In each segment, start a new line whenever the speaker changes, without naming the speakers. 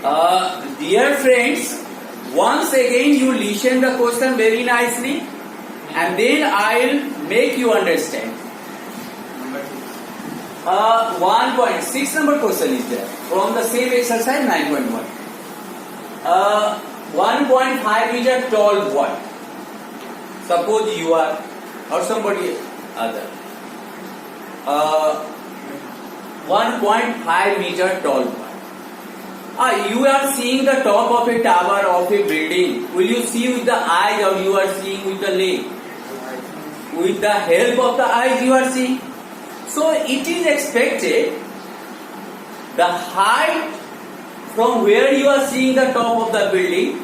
Dear friends, once again you listen the question very nicely and then I'll make you understand. 1.6 number question is there from the same exercise 9.1. 1.5 meter tall boy. Suppose you are or somebody other. 1.5 meter tall boy. You are seeing the top of a tower of a building. Will you see with the eyes or you are seeing with the leg? With the help of the eyes you are seeing. So it is expected the height from where you are seeing the top of the building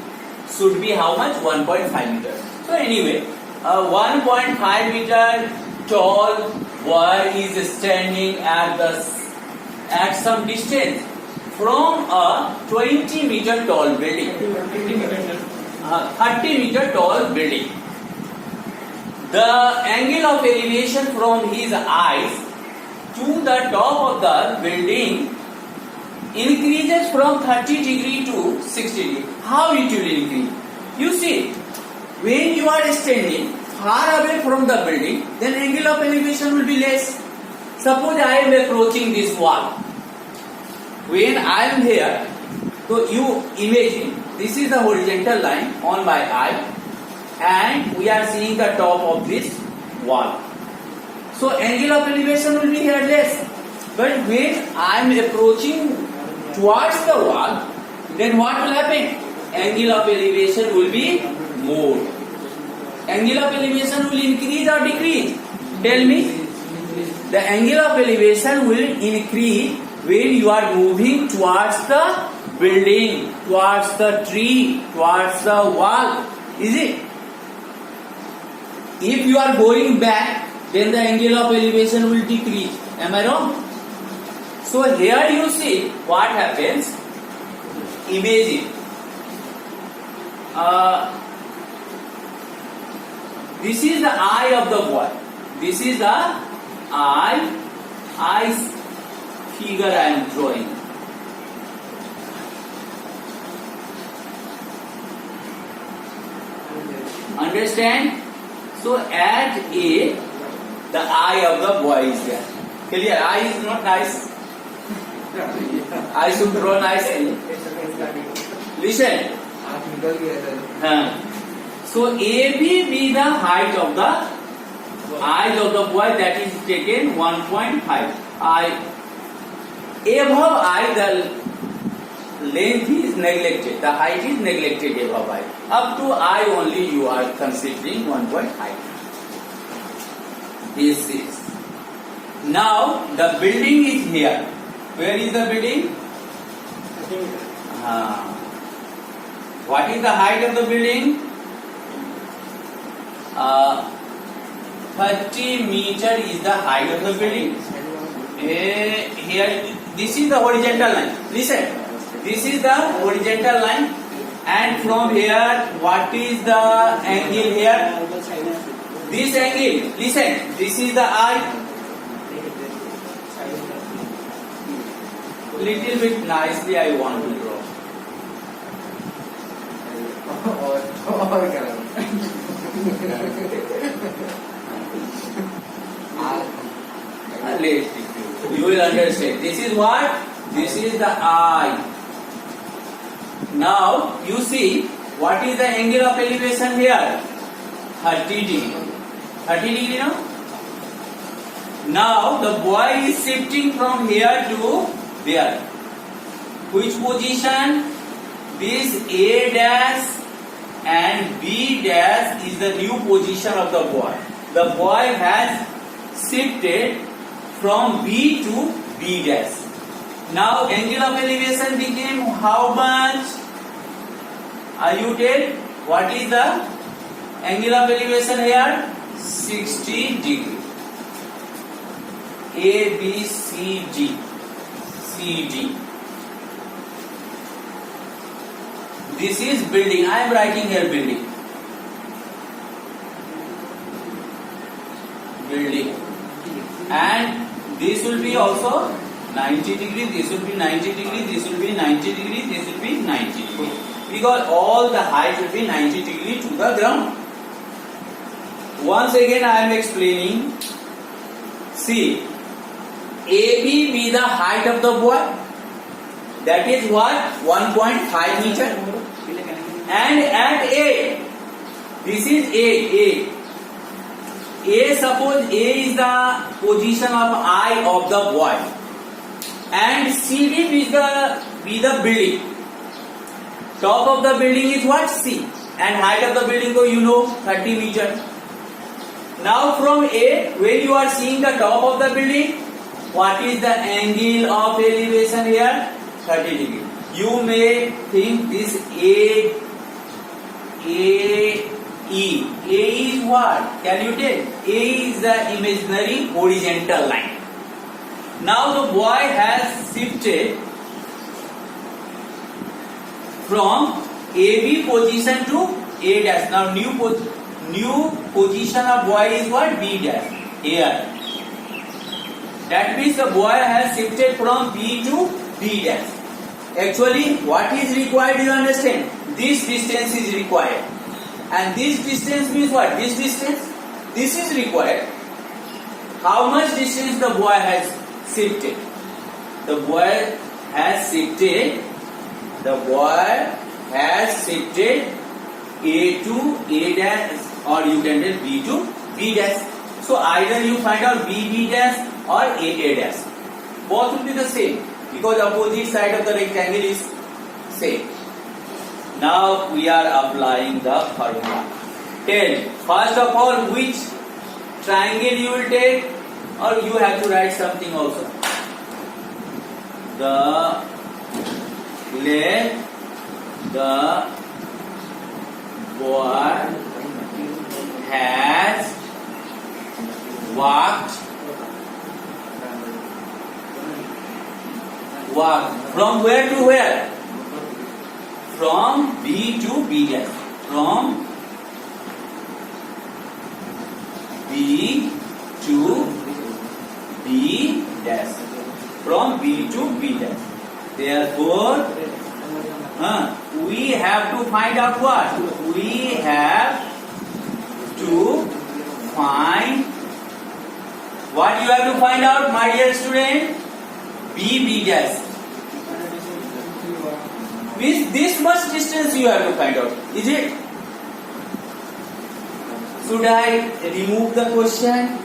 should be how much? 1.5 meters. So anyway, a 1.5 meter tall boy is standing at some distance from a 20 meter tall building. 30 meter tall building. The angle of elevation from his eyes to the top of the building increases from 30 degree to 60 degree. How it will increase? You see, when you are standing far away from the building, then angle of elevation will be less. Suppose I am approaching this wall. When I am here, so you imagine this is the horizontal line on my eye and we are seeing the top of this wall. So angle of elevation will be here less. But when I am approaching towards the wall, then what will happen? Angle of elevation will be more. Angle of elevation will increase or decrease? Tell me. The angle of elevation will increase when you are moving towards the building, towards the tree, towards the wall. Is it? If you are going back, then the angle of elevation will decrease. Am I wrong? So here you see what happens. Imagine. This is the eye of the boy. This is the eye figure I am drawing. Understand? So at A, the eye of the boy is there. Clear? Eye is not nice. I should draw nicely. Listen. So AB be the height of the eyes of the boy, that is taken 1.5. Above eye the length is neglected, the height is neglected above eye. Up to eye only you are considering 1.5. This is. Now the building is here. Where is the building? What is the height of the building? 30 meter is the height of the building. Here, this is the horizontal line. Listen, this is the horizontal line, and from here, what is the angle here? This angle. Listen, this is the eye. Little bit nicely, I want to draw. You will understand. This is what? This is the eye. Now you see what is the angle of elevation here? 30 degree. 30 degree, no? Now the boy is shifting from here to there. Which position? This A dash and B dash is the new position of the boy. The boy has shifted from B to B dash. Now angle of elevation became how much? You tell? What is the angle of elevation here? 60 degree. A, B, C, D. C, D. This is building. I am writing here building. Building. And this will be also 90 degree, this will be 90 degree, this will be 90 degree, this will be 90 degree. Because all the height will be 90 degree to the ground. Once again I am explaining. See, AB be the height of the boy. That is what? 1.5 meter. And at A, this is A. Suppose A is the position of eye of the boy. And CD be the building. Top of the building is what? C. And height of the building, you know, 30 meter. Now from A, when you are seeing the top of the building, what is the angle of elevation here? 30 degree. You may think this E. A is what? Can you tell? A is the imaginary horizontal line. Now the boy has shifted from AB position to A dash. Now new position of boy is what? B dash. Here. That means the boy has shifted from B to B dash. Actually, what is required, you understand? This distance is required. And this distance means what? This distance? This is required. How much distance the boy has shifted? The boy has shifted A to A dash, or you can tell B to B dash. So either you find out B dash or A dash. Both will be the same because opposite side of the rectangle is same. Now we are applying the formula. Tell, first of all, which triangle you will take, or you have to write something also. Let the boy has walked from where to where? From B to B dash. From B to B dash. From B to B dash. Therefore, we have to find out what? We have to find what you have to find out, my dear student? B dash. With this much distance you have to find out. Is it? Should I remove the question?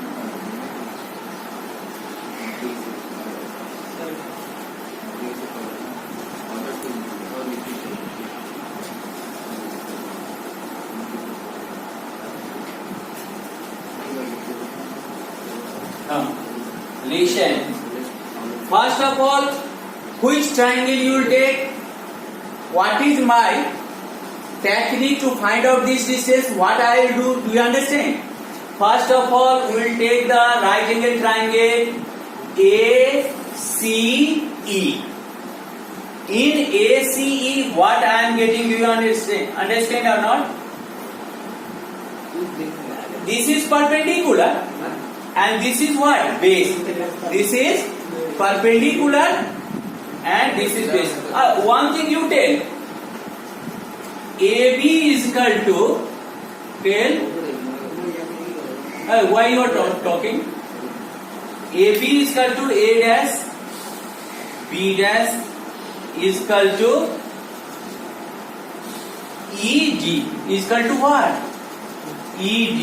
Listen. First of all, which triangle you will take? What is my technique to find out this distance? What I will do? Do you understand? First of all, we will take the right angle triangle ACE. In ACE, what I am getting? Do you understand? Understand or not? This is perpendicular. And this is what? Base. This is perpendicular and this is base. One thing you tell. AB is equal to, tell, why you are talking? AB is equal to A dash, B dash is equal to ED is equal to what? ED.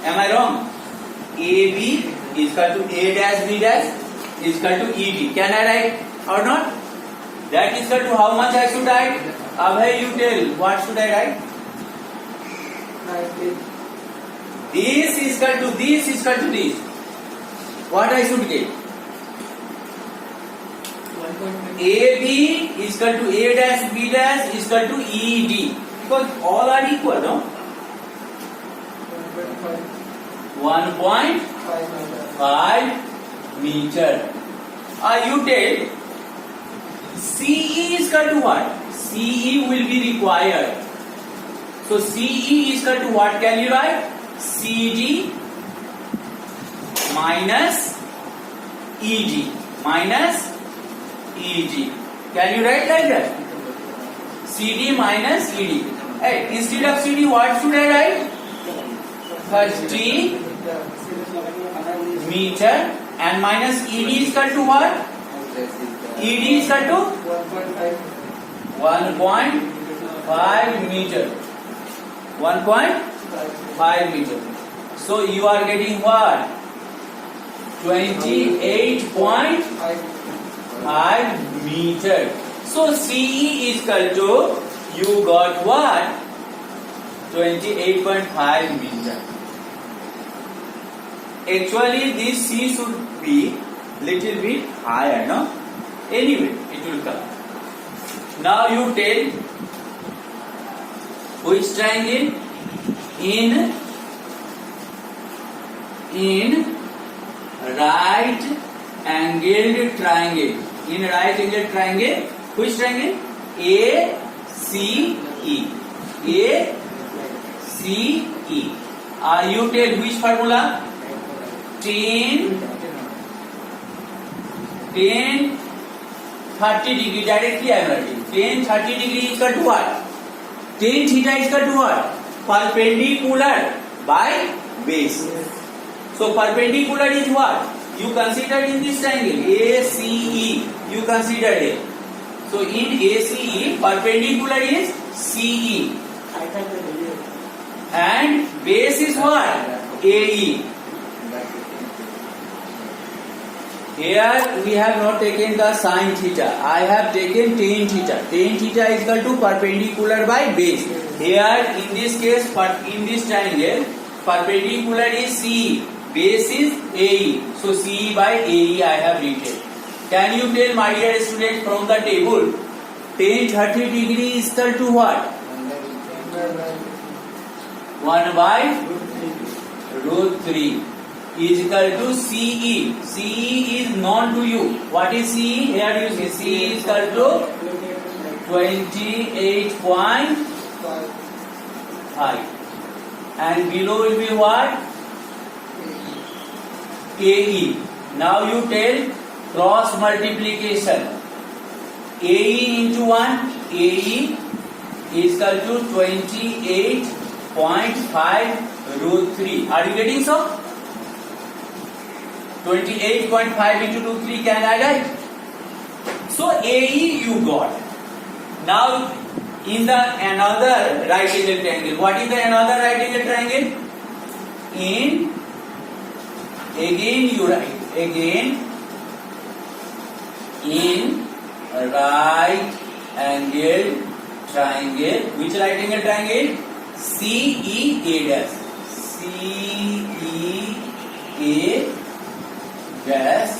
Am I wrong? AB is equal to A dash B dash is equal to ED. Can I write or not? That is equal to how much I should write? Abhay, you tell. What should I write? This is equal to this is equal to this. What I should get? AB is equal to A dash B dash is equal to ED. Because all are equal, no? 1.5 meter. You tell CE is equal to what? CE will be required. So CE is equal to what? Can you write? CD minus EG minus EG. Can you write like that? CD minus ED. Hey, instead of CD, what should I write? 30 meter and minus ED is equal to what? ED is equal to 1.5 meter. 1.5 meter. So you are getting what? 28.5 meter. So CE is equal to, you got what? 28.5 meter. Actually this C should be little bit higher, no? Anyway, it will come. Now you tell which triangle in right angled triangle. In right angled triangle, which triangle? ACE. ACE. You tell which formula? 10 30 degree. Directly I am writing. 10 30 degree is equal to what? 10 theta is equal to what? Perpendicular by base. So perpendicular is what? You consider in this triangle ACE. You consider it. So in ACE, perpendicular is CE. And base is what? AE. Here we have not taken the sine theta. I have taken tan theta. Tan theta is equal to perpendicular by base. Here in this case, in this triangle, perpendicular is CE. Base is AE. So CE by AE I have written. Can you tell, my dear student, from the table, tan 30 degree is equal to what? 1 by root 3 is equal to CE. CE is known to you. What is CE? Here you see CE is equal to 28.5. And below will be what? AE. Now you tell cross multiplication. AE into 1, AE is equal to 28.5 root 3. Are you getting so? 28.5 into root 3 can I write? So AE you got. Now in the another right angle triangle. What is the another right angle triangle? In again you write. Again in right angle triangle. Which right angle triangle? CEA dash. CEA dash.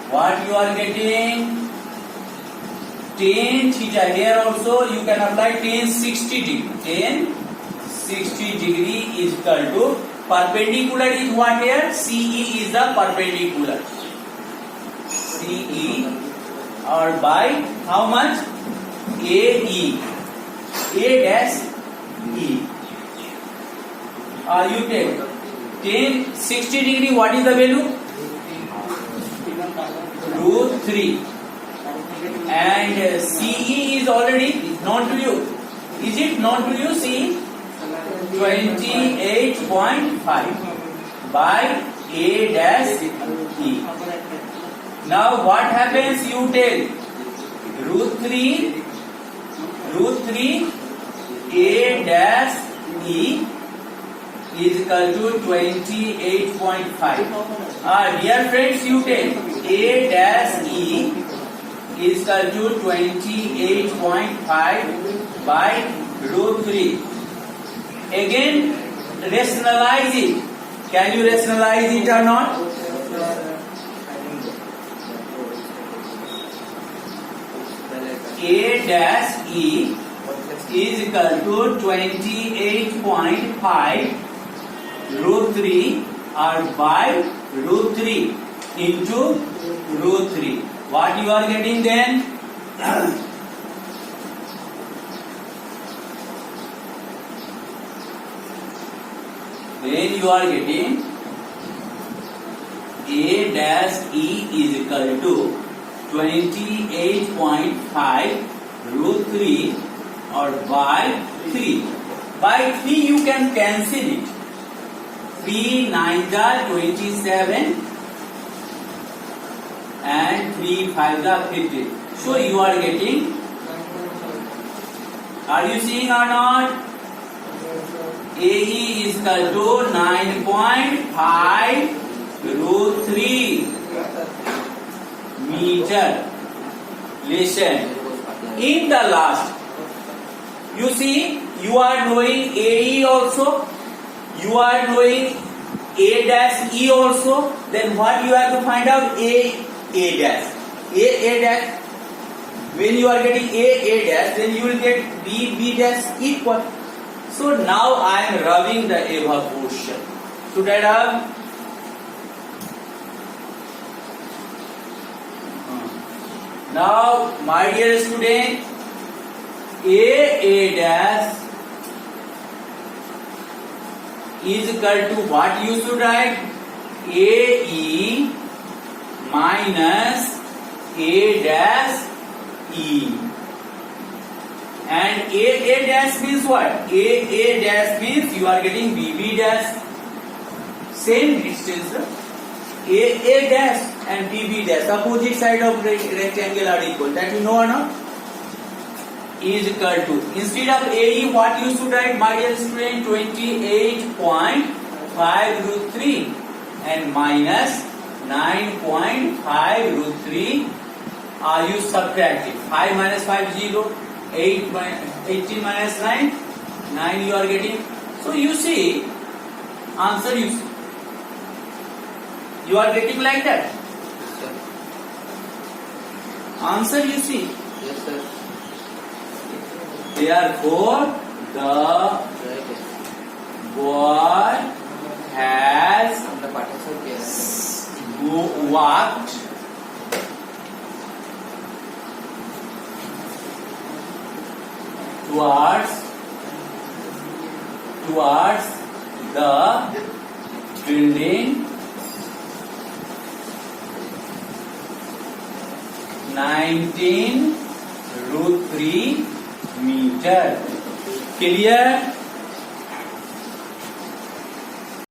What you are getting? Tan theta. Here also you can apply tan 60 degree. Tan 60 degree is equal to perpendicular is what here? CE is the perpendicular. CE or by how much? AE. A dash E. You take tan 60 degree. What is the value? Root 3. And CE is already known to you. Is it known to you? CE 28.5 by A dash E. Now what happens? You tell root 3 A dash E is equal to 28.5. Dear friends, you take A dash E is equal to 28.5 by root 3. Again, rationalize it. Can you rationalize it or not? A dash E is equal to 28.5 root 3 or by root 3 into root 3. What you are getting then? Then you are getting A dash E is equal to 28.5 root 3 or by 3. By 3 you can cancel it. 3 9 are 27 and 3 5 are 50. So you are getting, are you seeing or not? AE is equal to 9.5 root 3 meter. Listen, in the last, you see, you are knowing AE also, you are knowing A dash E also. Then what you have to find out? A dash. A dash. When you are getting A dash, then you will get B dash equal. So now I am rubbing the above portion. Should I rub? Now, my dear student, A dash is equal to what you should write? AE minus A dash E. And A dash means what? A dash means you are getting BB dash. Same distance. A dash and BB dash, opposite side of rectangle are equal. That you know or not? Is equal to, instead of AE, what you should write, my dear student? 28.5 root 3 and minus 9.5 root 3. You subtract it. 5 minus 5 0. 18 minus 9. 9 you are getting. So you see, answer you see. You are getting like that.
Yes, sir.
Answer you see.
Yes, sir.
Therefore, the boy has walked towards the building 19 root 3 meter. Clear?